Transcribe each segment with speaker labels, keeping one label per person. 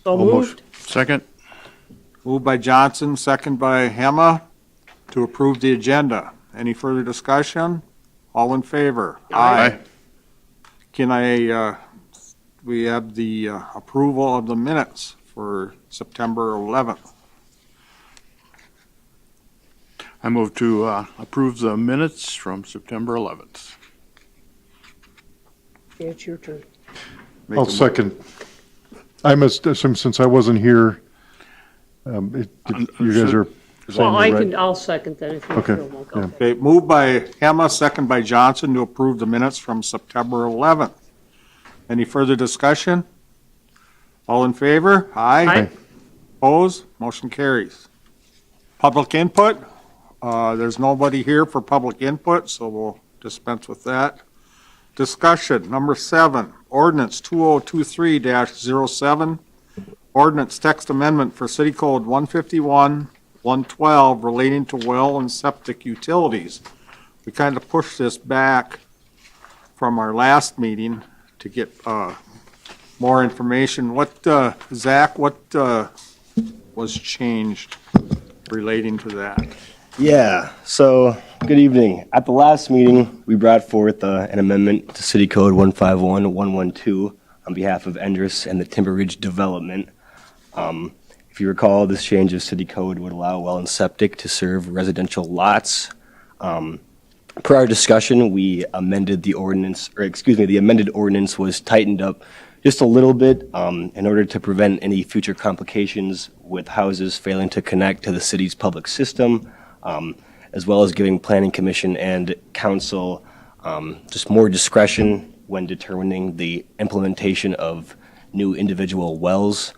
Speaker 1: So moved.
Speaker 2: Second.
Speaker 3: Moved by Johnson, second by Hema to approve the agenda. Any further discussion? All in favor?
Speaker 2: Aye.
Speaker 3: Can we have the approval of the minutes for September 11th?
Speaker 2: I move to approve the minutes from September 11th.
Speaker 1: Okay, it's your turn.
Speaker 3: Make
Speaker 4: I'll
Speaker 3: a mo-
Speaker 4: second. I must assume since I wasn't here, you guys are
Speaker 1: Well,
Speaker 4: saying
Speaker 1: I'll second that if you
Speaker 4: Okay,
Speaker 1: feel like,
Speaker 4: yeah.
Speaker 1: okay.
Speaker 3: Okay, moved by Hema, second by Johnson to approve the minutes from September 11th. Any further discussion? All in favor?
Speaker 1: Aye.
Speaker 3: Opposed? Motion carries. Public input? There's nobody here for public input, so we'll dispense with that. Discussion, number 7, ordinance 2023-07, ordinance text amendment for City Code 151-112 relating to well and septic utilities. We kind of pushed this back from our last meeting to get more information. What, Zach, what was changed relating to that?
Speaker 5: Yeah, so good evening. At the last meeting, we brought forth an amendment to City Code 151-112 on behalf of Endress and the Timber Ridge Development. If you recall, this change of City Code would allow well and septic to serve residential lots. Per our discussion, we amended the ordinance, the amended ordinance was tightened up just a little bit in order to prevent any future complications with houses failing to connect to the city's public system. As well as giving Planning Commission and Council just more discretion when determining the implementation of new individual wells.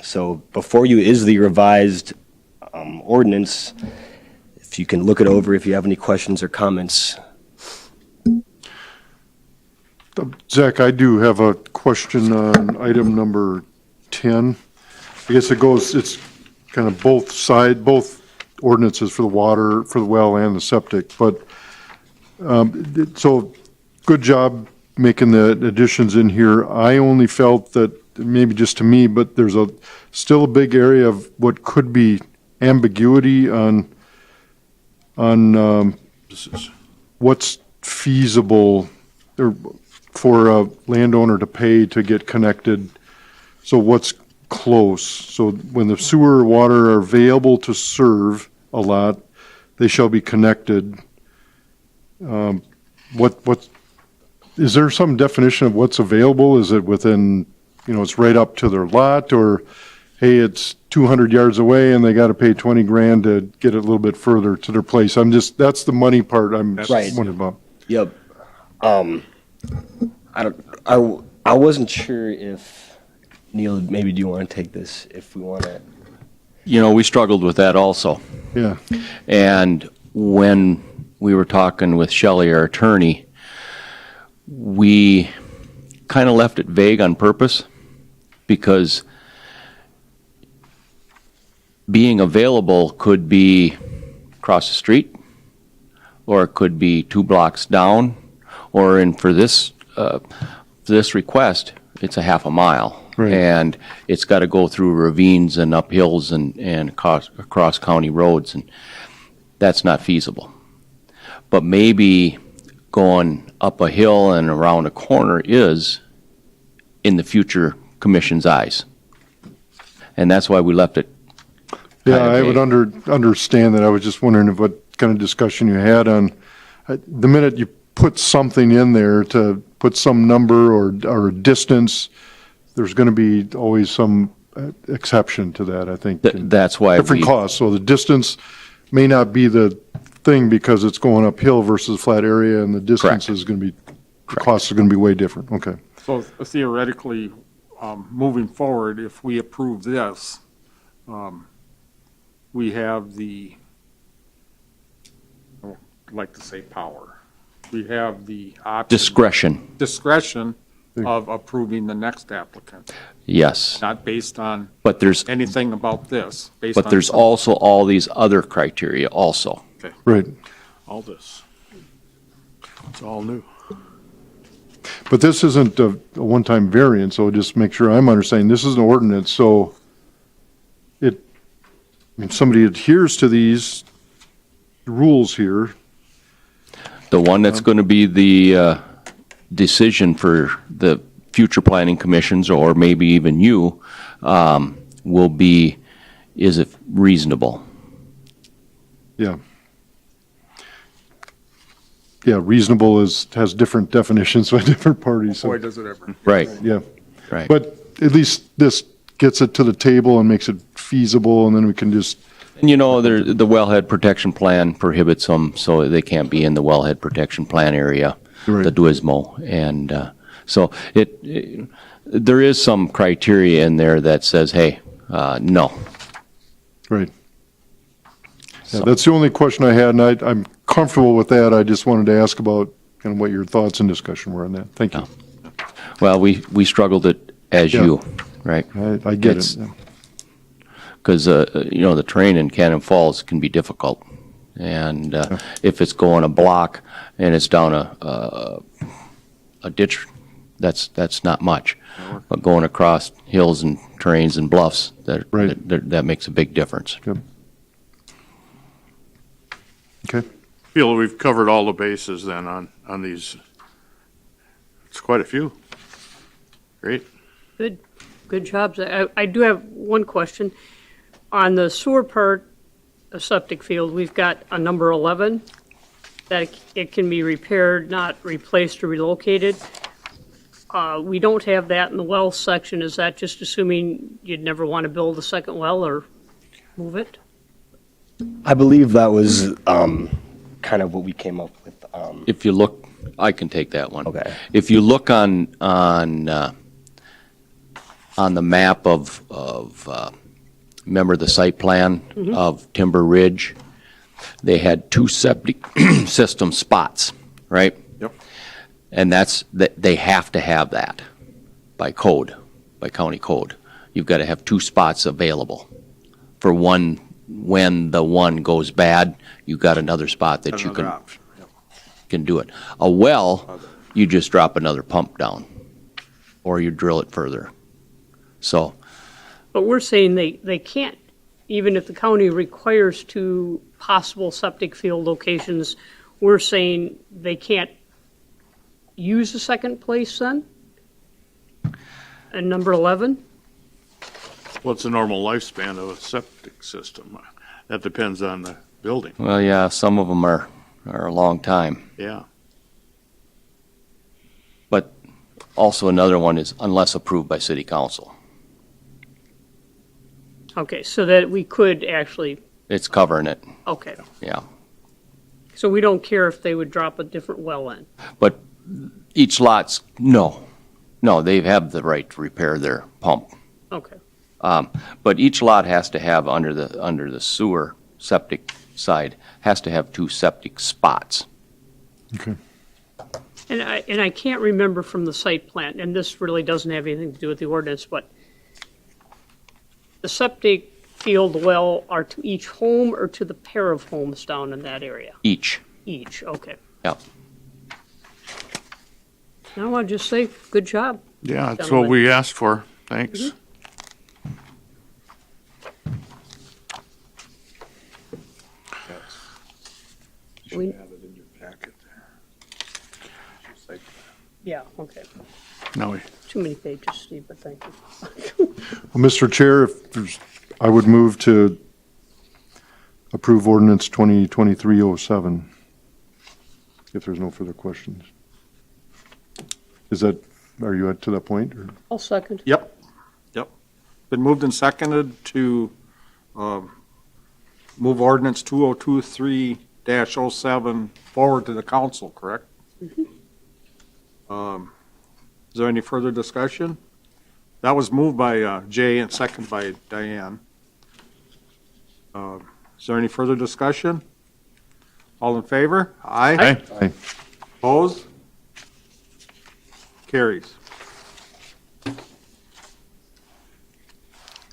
Speaker 5: So before you is the revised ordinance. If you can look it over, if you have any questions or comments.
Speaker 4: Zach, I do have a question on item number 10. I guess it's kind of both ordinances for the water, for the well and the septic, but, so, good job making the additions in here. I only felt that, maybe just to me, but there's still a big area of what could be ambiguity on what's feasible or for a landowner to pay to get connected. So what's close? So when the sewer or water are available to serve a lot, they shall be connected. What is there some definition of what's available? Is it within, it's right up to their lot, or hey, it's 200 yards away and they got to pay 20 grand to get it a little bit further to their place? that's the money part I'm
Speaker 5: Right.
Speaker 4: wondering about.
Speaker 5: Yep. I wasn't sure if, Neil, maybe do you want to take this if we want to?
Speaker 6: We struggled with that also.
Speaker 4: Yeah.
Speaker 6: And when we were talking with Shelley, our attorney, we kind of left it vague on purpose because being available could be across the street, or it could be 2 blocks down, or for this request, it's a half a mile.
Speaker 4: Right.
Speaker 6: And it's got to go through ravines and up hills and across county roads, and that's not feasible. But maybe going up a hill and around a corner is in the future commission's eyes. And that's why we left it.
Speaker 4: Yeah,
Speaker 6: kind of
Speaker 4: I would
Speaker 6: vague.
Speaker 4: understand that. I was just wondering what kind of discussion you had on, the minute you put something in there to put some number or distance, there's going to be always some exception to that, I think.
Speaker 6: That's why
Speaker 4: Different costs. So the distance may not be the thing because it's going uphill versus flat area, and the distance
Speaker 6: Correct.
Speaker 4: is going to be, the costs are going to be way different. Okay.
Speaker 3: So theoretically, moving forward, if we approve this, we have I'd like to say power. We have the option. Discretion of approving the next applicant,
Speaker 6: Yes,
Speaker 3: not based on
Speaker 6: but there's
Speaker 3: anything about this.
Speaker 6: there's also all these other criteria also.
Speaker 4: Right.
Speaker 2: All this. It's all new.
Speaker 4: But this isn't a one-time variance, so just make sure I'm understanding, this is an ordinance, so if somebody adheres to these rules here,
Speaker 6: The one that's going to be the decision for the future planning commissions, or maybe even you, will be, is it reasonable?
Speaker 4: yeah. Yeah, reasonable has different definitions by different parties, so,
Speaker 3: Boy, does it ever.
Speaker 6: Right,
Speaker 4: yeah.
Speaker 6: right.
Speaker 4: But at least this gets it to the table and makes it feasible, and then we can just,
Speaker 6: And the wellhead protection plan prohibits them, so they can't be in the wellhead protection plan area,
Speaker 4: Right.
Speaker 6: the Duismo. And so there is some criteria in there that says, hey, no.
Speaker 4: right. Yeah,
Speaker 6: So-
Speaker 4: that's the only question I had, and I'm comfortable with that. I just wanted to ask about kind of what your thoughts and discussion were on that. Thank you.
Speaker 6: Well, we struggled it as
Speaker 4: Yeah.
Speaker 6: you, right?
Speaker 4: I get
Speaker 6: It's-
Speaker 4: it.
Speaker 6: Because, the terrain in Cannon Falls can be difficult. And if it's going a block and it's down a ditch, that's not much. But going across hills and terrains and bluffs,
Speaker 4: Right.
Speaker 6: that makes a big difference.
Speaker 4: Okay.
Speaker 2: Feel we've covered all the bases then on these. It's quite a few. Great.
Speaker 1: Good jobs. I do have one question. On the sewer part of septic field, we've got a number 11, that it can be repaired, not replaced or relocated. We don't have that in the well section. Is that just assuming you'd never want to build a second well or move it?
Speaker 5: I believe that was kind of what we came up with.
Speaker 6: If you look, I can take that one.
Speaker 5: Okay.
Speaker 6: If you look on the map of remember the site plan of Timber Ridge, they had two septic system spots, right?
Speaker 3: Yep.
Speaker 6: And they have to have that by code, by county code. You've got to have two spots available for one. When the one goes bad, you've got another spot that you
Speaker 3: Another option. Yep.
Speaker 6: can do it. A well, you just drop another pump down, or you drill it further. So,
Speaker 1: But we're saying they can't, even if the county requires two possible septic field locations, we're saying they can't use a second place then? And number 11?
Speaker 2: What's the normal lifespan of a septic system? That depends on the building.
Speaker 6: well, yeah, some of them are a long time.
Speaker 2: Yeah.
Speaker 6: But also another one is unless approved by city council.
Speaker 1: Okay, so that we could actually,
Speaker 6: It's covering it,
Speaker 1: okay.
Speaker 6: yeah.
Speaker 1: So we don't care if they would drop a different well in?
Speaker 6: But each lot's, no, they have the right to repair their pump.
Speaker 1: Okay.
Speaker 6: But each lot has to have, under the sewer septic side, has to have two septic spots.
Speaker 4: Okay.
Speaker 1: And I can't remember from the site plan, and this really doesn't have anything to do with the ordinance, but the septic field well are to each home or to the pair of homes down in that area?
Speaker 6: Each,
Speaker 1: Each, okay.
Speaker 6: yeah.
Speaker 1: I want to just say, good job.
Speaker 2: Yeah, that's what
Speaker 1: Gentlemen.
Speaker 2: we asked for. Thanks.
Speaker 1: We-
Speaker 3: Have it in your packet there.
Speaker 1: Yeah, okay.
Speaker 2: Now we,
Speaker 1: Too many pages, Steve, but thank you.
Speaker 4: Well, Mr. Chair, I would move to approve ordinance 2023-07, if there's no further questions. Are you to that point? or-
Speaker 1: I'll second.
Speaker 3: Yep. Been moved and seconded to move ordinance 2023-07 forward to the council, correct? Is there any further discussion? That was moved by Jay and seconded by Diane. Is there any further discussion? All in favor? Aye.
Speaker 2: Aye.
Speaker 4: Aye.
Speaker 3: Opposed? Carries.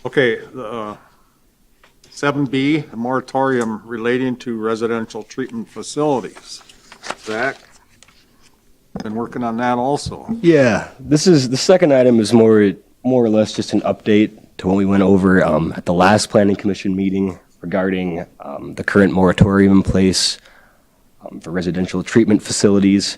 Speaker 3: Okay, 7B, a moratorium relating to residential treatment facilities. Zach? been working on that also.
Speaker 5: Yeah, this is, the second item is more or less just an update to what we went over at the last planning commission meeting regarding the current moratorium in place for residential treatment facilities.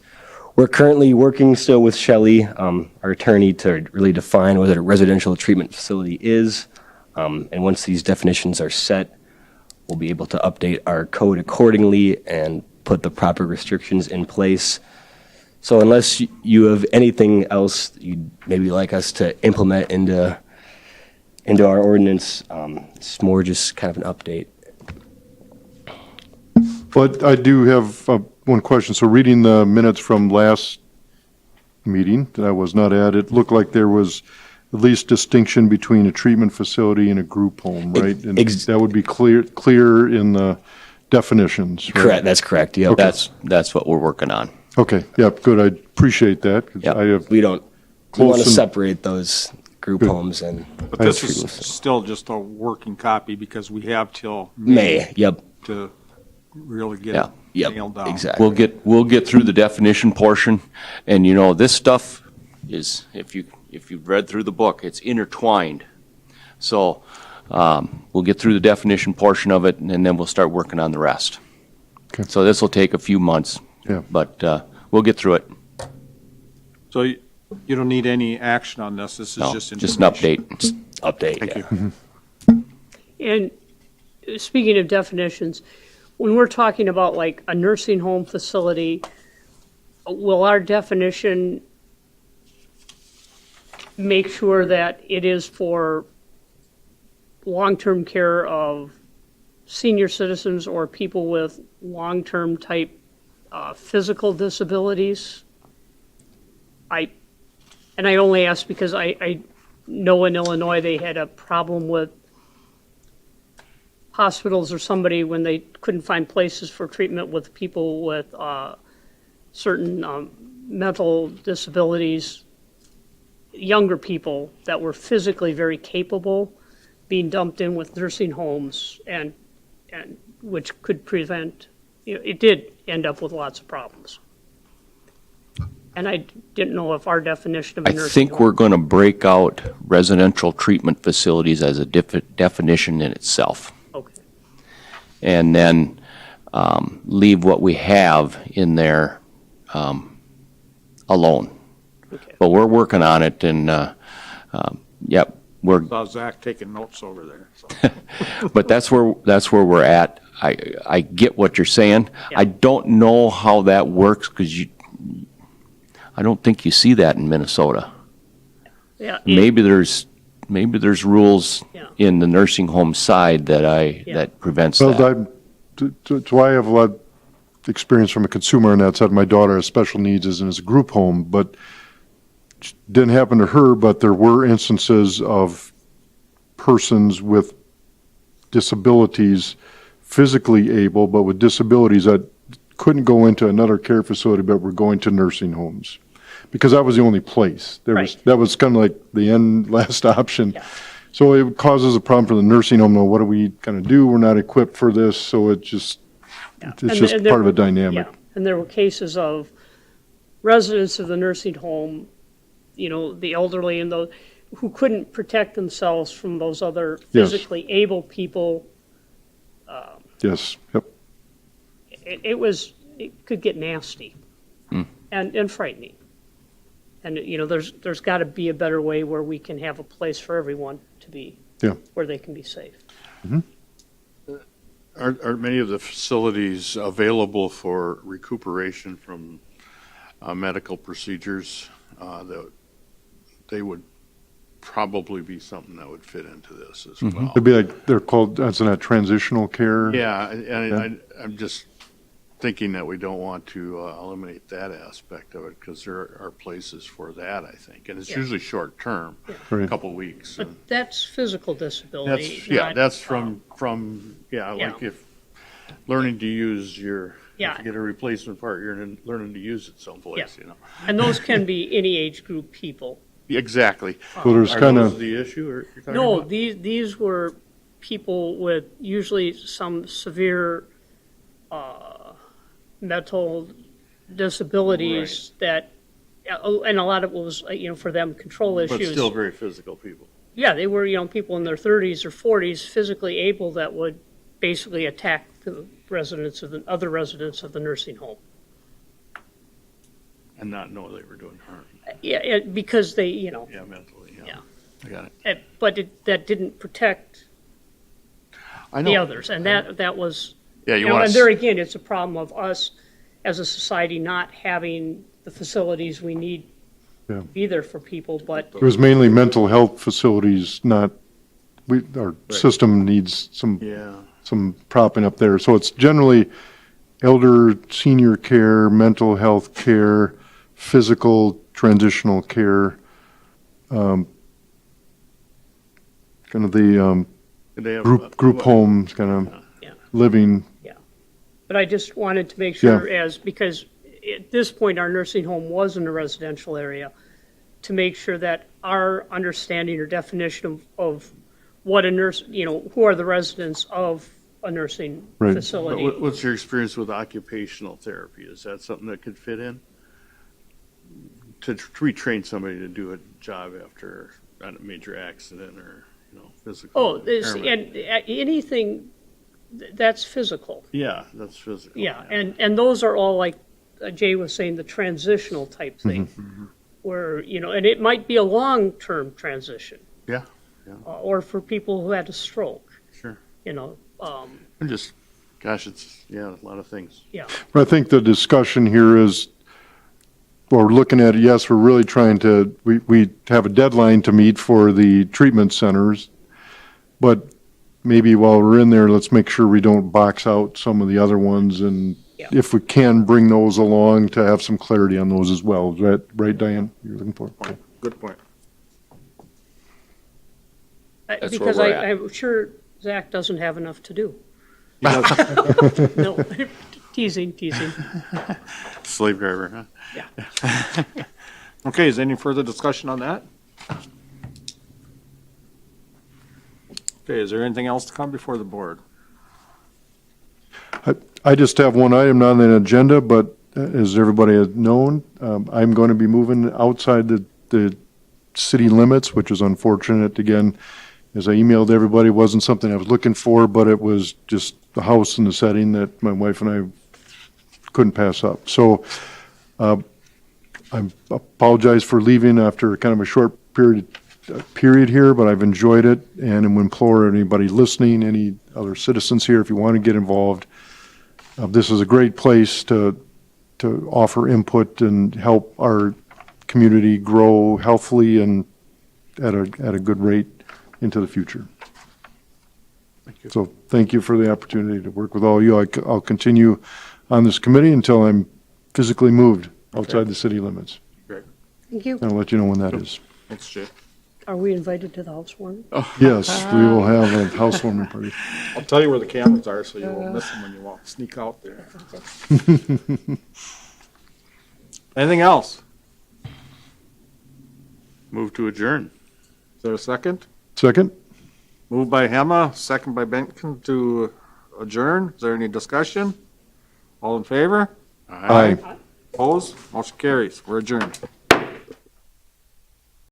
Speaker 5: We're currently working still with Shelley, our attorney, to really define what a residential treatment facility is. And once these definitions are set, we'll be able to update our code accordingly and put the proper restrictions in place. So unless you have anything else you'd maybe like us to implement into our ordinance, it's more just kind of an update.
Speaker 4: But I do have one question. So reading the minutes from last meeting that I was not at, it looked like there was at least distinction between a treatment facility and a group home, right? And that would be clear in the definitions, right?
Speaker 5: Correct, that's correct, yeah.
Speaker 6: That's what we're working on.
Speaker 4: Okay, yep, good. I appreciate that. 'Cause
Speaker 6: Yep.
Speaker 4: I have
Speaker 5: We want
Speaker 4: Close
Speaker 5: to
Speaker 4: and-
Speaker 5: separate those group
Speaker 4: Good.
Speaker 5: homes and
Speaker 3: But this is still just a working copy because we have till
Speaker 5: May, yep,
Speaker 3: to really get
Speaker 6: Yeah.
Speaker 3: it
Speaker 5: yep,
Speaker 3: nailed down.
Speaker 5: exactly.
Speaker 6: We'll get through the definition portion, and this stuff is, if you've read through the book, it's intertwined. So, we'll get through the definition portion of it, and then we'll start working on the rest.
Speaker 4: Okay.
Speaker 6: So this will take a few months.
Speaker 4: Yeah.
Speaker 6: But, we'll get through it.
Speaker 3: So you don't need any action on this. This is
Speaker 6: No,
Speaker 3: just
Speaker 6: just an
Speaker 3: information.
Speaker 6: update.
Speaker 5: Update,
Speaker 3: Thank
Speaker 5: yeah.
Speaker 3: you.
Speaker 1: And speaking of definitions, when we're talking about like a nursing home facility, will our definition make sure that it is for long-term care of senior citizens or people with long-term type physical disabilities? I only ask because I know in Illinois they had a problem with hospitals or somebody when they couldn't find places for treatment with people with certain mental disabilities, younger people that were physically very capable being dumped in with nursing homes and which could prevent, it did end up with lots of problems. And I didn't know if our definition of a
Speaker 6: I
Speaker 1: nursing
Speaker 6: think
Speaker 1: home.
Speaker 6: we're going to break out residential treatment facilities as a definition in itself,
Speaker 1: Okay,
Speaker 6: and then leave what we have in there alone.
Speaker 1: okay.
Speaker 6: But we're working on it, and yep,
Speaker 3: Saw Zach taking notes over there. So.
Speaker 6: but that's where we're at. I get what you're saying.
Speaker 1: Yeah.
Speaker 6: I don't know how that works because I don't think you see that in Minnesota.
Speaker 1: Yeah,
Speaker 6: Maybe there's rules
Speaker 1: Yeah.
Speaker 6: in the nursing home side that prevents
Speaker 4: Well,
Speaker 6: that.
Speaker 4: that's why I have a lot of experience from a consumer on that side. My daughter has special needs as in a group home, but it didn't happen to her, but there were instances of persons with disabilities, physically able, but with disabilities that couldn't go into another care facility, but were going to nursing homes. Because that was the only place.
Speaker 1: Right.
Speaker 4: That was kind of like the last option.
Speaker 1: Yeah.
Speaker 4: So it causes a problem for the nursing home. Now, what are we going to do? We're not equipped for this, so it's just
Speaker 1: And
Speaker 4: part
Speaker 1: there
Speaker 4: of a
Speaker 1: were-
Speaker 4: dynamic.
Speaker 1: Yeah, and there were cases of residents of the nursing home, the elderly and those who couldn't protect themselves from those other
Speaker 4: Yes.
Speaker 1: physically able people.
Speaker 4: Yes, yep.
Speaker 1: It could get nasty and frightening. And, there's got to be a better way where we can have a place for everyone to be,
Speaker 4: Yeah.
Speaker 1: where they can be safe.
Speaker 2: Are many of the facilities available for recuperation from medical procedures? That they would probably be something that would fit into this as well.
Speaker 4: It'd be like, they're called, that's not transitional care.
Speaker 2: Yeah, and I'm just thinking that we don't want to eliminate that aspect of it because there are places for that, I think. And it's
Speaker 1: Yeah.
Speaker 2: usually short term, a
Speaker 4: Right.
Speaker 2: couple weeks. and
Speaker 1: But that's physical disability.
Speaker 2: That's
Speaker 1: not,
Speaker 2: from
Speaker 1: Yeah.
Speaker 2: like if learning to use if
Speaker 1: Yeah.
Speaker 2: you get a replacement part, you're learning to use it someplace,
Speaker 1: And those can be any age group people.
Speaker 2: Exactly.
Speaker 4: So there's
Speaker 2: Are
Speaker 4: kind
Speaker 2: those
Speaker 4: of,
Speaker 2: the issue or you're talking
Speaker 1: No,
Speaker 2: about?
Speaker 1: these were people with usually some severe mental disabilities that, and a lot of it was, for them, control
Speaker 2: But
Speaker 1: issues.
Speaker 2: still very physical people.
Speaker 1: Yeah, they were, people in their 30s or 40s, physically able, that would basically attack the residents of the other residents of the nursing home.
Speaker 2: And not know they were doing harm.
Speaker 1: Yeah, because they,
Speaker 2: Yeah, mentally, yeah.
Speaker 1: Yeah.
Speaker 2: I got it.
Speaker 1: but that didn't protect
Speaker 2: I
Speaker 1: the
Speaker 2: know.
Speaker 1: others, and that was,
Speaker 2: Yeah, you want
Speaker 1: and
Speaker 2: to,
Speaker 1: there again, it's a problem of us as a society not having the facilities we need
Speaker 4: Yeah.
Speaker 1: to be there for people, but
Speaker 4: It was mainly mental health facilities, not, our system needs
Speaker 2: yeah.
Speaker 4: some propping up there. So it's generally elder, senior care, mental health care, physical transitional care, kind of the
Speaker 2: Did they have,
Speaker 4: group homes, kind of
Speaker 1: Yeah.
Speaker 4: living.
Speaker 1: But I just wanted to make sure because at this point, our nursing home was in a residential area, to make sure that our understanding or definition of what a nurse, who are the residents of a nursing
Speaker 4: Right.
Speaker 2: But
Speaker 1: facility.
Speaker 2: what's your experience with occupational therapy? Is that something that could fit in? To retrain somebody to do a job after a major accident or, physical
Speaker 1: Oh,
Speaker 2: impairment?
Speaker 1: and anything that's physical.
Speaker 2: Yeah, that's physical.
Speaker 1: Yeah, and those are all like Jay was saying, the transitional type thing, where, and it might be a long-term transition.
Speaker 2: Yeah,
Speaker 1: Or for people who had a stroke,
Speaker 2: sure.
Speaker 1: um,
Speaker 2: Gosh, it's, a lot of things.
Speaker 1: yeah.
Speaker 4: But I think the discussion here is, we're looking at, yes, we're really trying to, we have a deadline to meet for the treatment centers, but maybe while we're in there, let's make sure we don't box out some of the other ones, and
Speaker 1: Yeah.
Speaker 4: if we can, bring those along to have some clarity on those as well. Is that right, Diane, you're looking for? Okay.
Speaker 3: Good point.
Speaker 6: where
Speaker 1: Because
Speaker 6: we're at.
Speaker 1: I'm sure Zach doesn't have enough to do.
Speaker 3: He does-
Speaker 1: No, teasing.
Speaker 2: Slave driver, huh?
Speaker 3: Okay, is there any further discussion on that? Okay, is there anything else to come before the board?
Speaker 4: I just have one item not on the agenda, but as everybody has known, I'm going to be moving outside the city limits, which is unfortunate. Again, as I emailed everybody, it wasn't something I was looking for, but it was just the house and the setting that my wife and I couldn't pass up. So I apologize for leaving after kind of a short period here, but I've enjoyed it, and I would implore anybody listening, any other citizens here, if you want to get involved, this is a great place to offer input and help our community grow healthily and at a good rate into the future.
Speaker 2: Thank you.
Speaker 4: So thank you for the opportunity to work with all you. I'll continue on this committee until I'm physically moved outside the city limits.
Speaker 1: Thank you.
Speaker 4: And I'll let you know when that is.
Speaker 3: Thanks, Jay.
Speaker 1: Are we invited to the housewarming?
Speaker 4: Yes, we will have a housewarming party.
Speaker 3: I'll tell you where the cameras are, so you won't miss them when you walk, sneak out there. Anything else?
Speaker 2: Move to adjourn.
Speaker 3: Is there a second?
Speaker 4: Second?
Speaker 3: Moved by Hema, second by Benton to adjourn. Is there any discussion? All in favor?
Speaker 4: Aye.
Speaker 3: Opposed? Motion carries. We're adjourned.